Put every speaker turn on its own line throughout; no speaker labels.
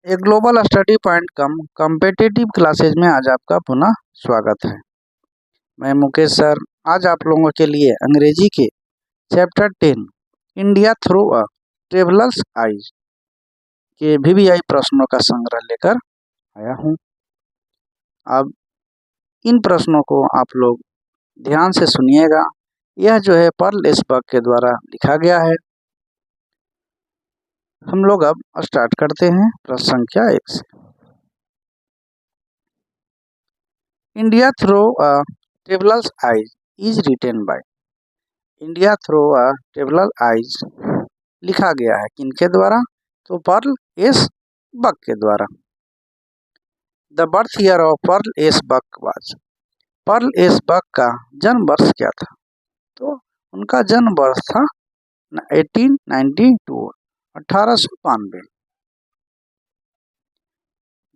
एक global study point कम competitive classes में आज आपका पुनः स्वागत है। मैं मुकेश सर आज आप लोगों के लिए अंग्रेजी के chapter 10 India through a traveller's eyes के VVI प्रश्नों का संग्रह लेकर आया हूं। अब इन प्रश्नों को आप लोग ध्यान से सुनिएगा। यह जो है पर्ल एसबर्ग के द्वारा लिखा गया है। हम लोग अब स्टार्ट करते हैं प्रश्न संख्या 1 से। India through a traveller's eyes is written by. India through a traveller eyes लिखा गया है किनके द्वारा? तो पर्ल एस बक के द्वारा। The birth year of Pearl S Buck was. Pearl S Buck का जन्म वर्ष क्या था? तो उनका जन्म वर्ष था 1892 1892।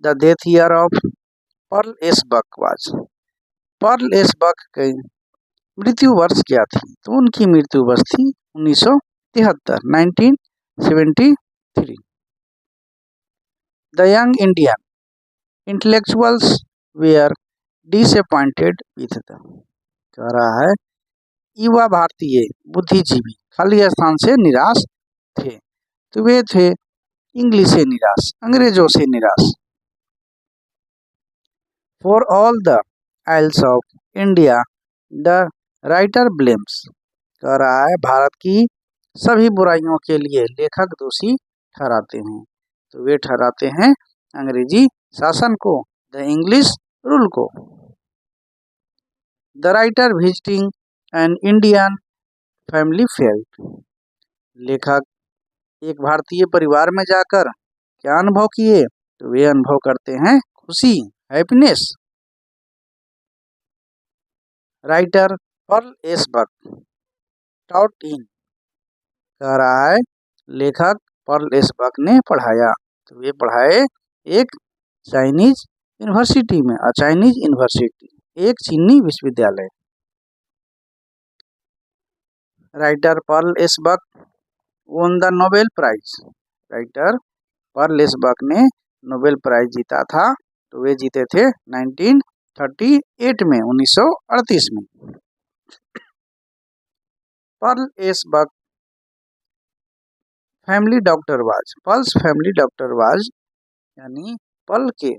The death year of Pearl S Buck was. Pearl S Buck की मृत्यु वर्ष क्या थी? तो उनकी मृत्यु वर्ष थी 1973 1973। The young Indian intellectuals were disappointed with the. कह रहा है युवा भारतीय बुद्धिजीवी खाली स्थान से निराश थे। तो वे थे इंग्लिश से निराश, अंग्रेजों से निराश। For all the ills of India the writer blames. कह रहा है भारत की सभी बुराइयों के लिए लेखक दोषी ठहराते हैं। तो वे ठहराते हैं अंग्रेजी शासन को, द इंग्लिश रूल को। The writer visiting an Indian family felt. लेखक एक भारतीय परिवार में जाकर क्या अनुभव किए? तो वे अनुभव करते हैं खुशी, happiness. Writer Pearl S Buck taught in. कह रहा है लेखक पर्ल एस बक ने पढ़ाया। तो वे पढ़ाए एक चाइनीज यूनिवर्सिटी में, चाइनीज यूनिवर्सिटी, एक चीनी विश्वविद्यालय। Writer Pearl S Buck won the Nobel prize. Writer Pearl S Buck ने नोबेल प्राइज जीता था। तो वे जीते थे 1938 में, 1938 में। Pearl S Buck family doctor was. Pearl's family doctor was यानी पर्ल के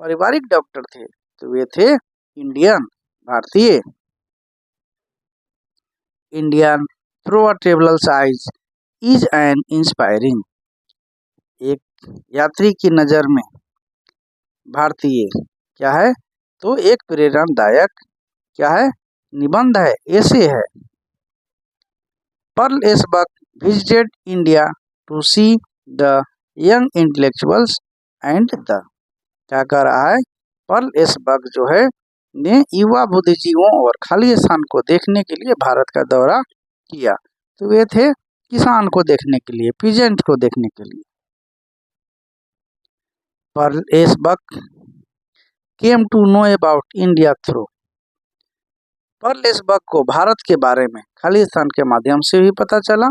पारिवारिक डॉक्टर थे। तो वे थे इंडियन, भारतीय। Indian through a traveller's eyes is an inspiring. एक यात्री की नज़र में भारतीय क्या है? तो एक प्रेरणादायक क्या है? निबंध है, ऐसे है। Pearl S Buck visited India to see the young intellectuals and the. क्या कह रहा है? पर्ल एस बक जो है ने युवा बुद्धिजीवियों और खाली स्थान को देखने के लिए भारत का दौरा किया। तो वे थे किसान को देखने के लिए, पीजेंट को देखने के लिए। Pearl S Buck came to know about India through. Pearl S Buck को भारत के बारे में खालिस्तान के माध्यम से भी पता चला।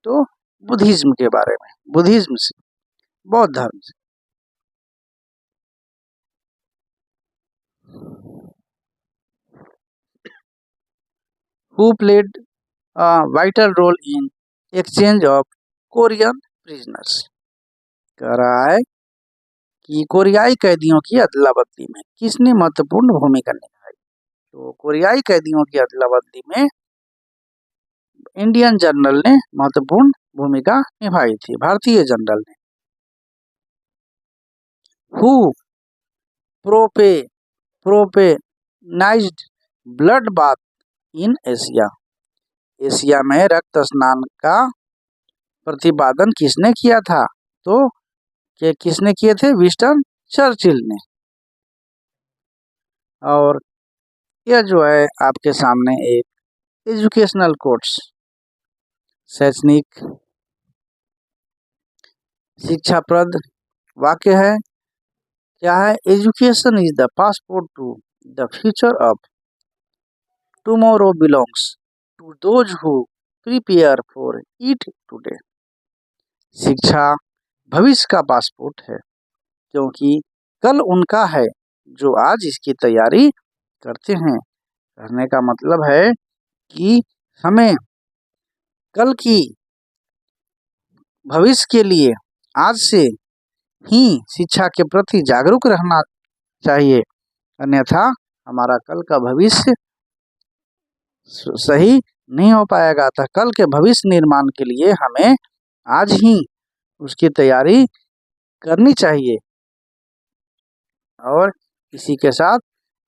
तो बुद्धिज्म के बारे में, बुद्धिज्म से, बौद्ध धर्म से। Who played a vital role in exchange of Korean prisoners. कह रहा है कि कोरियाई कैदियों की अदला बदली में किसने महत्वपूर्ण भूमिका निभाई? तो कोरियाई कैदियों की अदला बदली में इंडियन जनरल ने महत्वपूर्ण भूमिका निभाई थी, भारतीय जनरल ने। Who prophesized bloodbath in Asia. Asia में रक्त स्नान का प्रतिपादन किसने किया था? तो किसने किए थे? विंस्टन चर्चिल ने। और यह जो है आपके सामने एक एजुकेशनल कोट्स, शैक्षणिक शिक्षाप्रद वाक्य है। क्या है? Education is the passport to the future of tomorrow belongs to those who prepare for it today. शिक्षा भविष्य का पासपोर्ट है क्योंकि कल उनका है जो आज इसकी तैयारी करते हैं। कहने का मतलब है कि हमें कल की भविष्य के लिए आज से ही शिक्षा के प्रति जागरूक रहना चाहिए, अन्यथा हमारा कल का भविष्य सही नहीं हो पाएगा। तो कल के भविष्य निर्माण के लिए हमें आज ही उसकी तैयारी करनी चाहिए। और इसी के साथ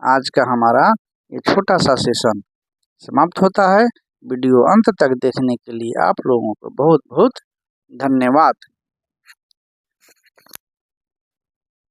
आज का हमारा ये छोटा सा सेशन समाप्त होता है। वीडियो अंत तक देखने के लिए आप लोगों को बहुत बहुत धन्यवाद।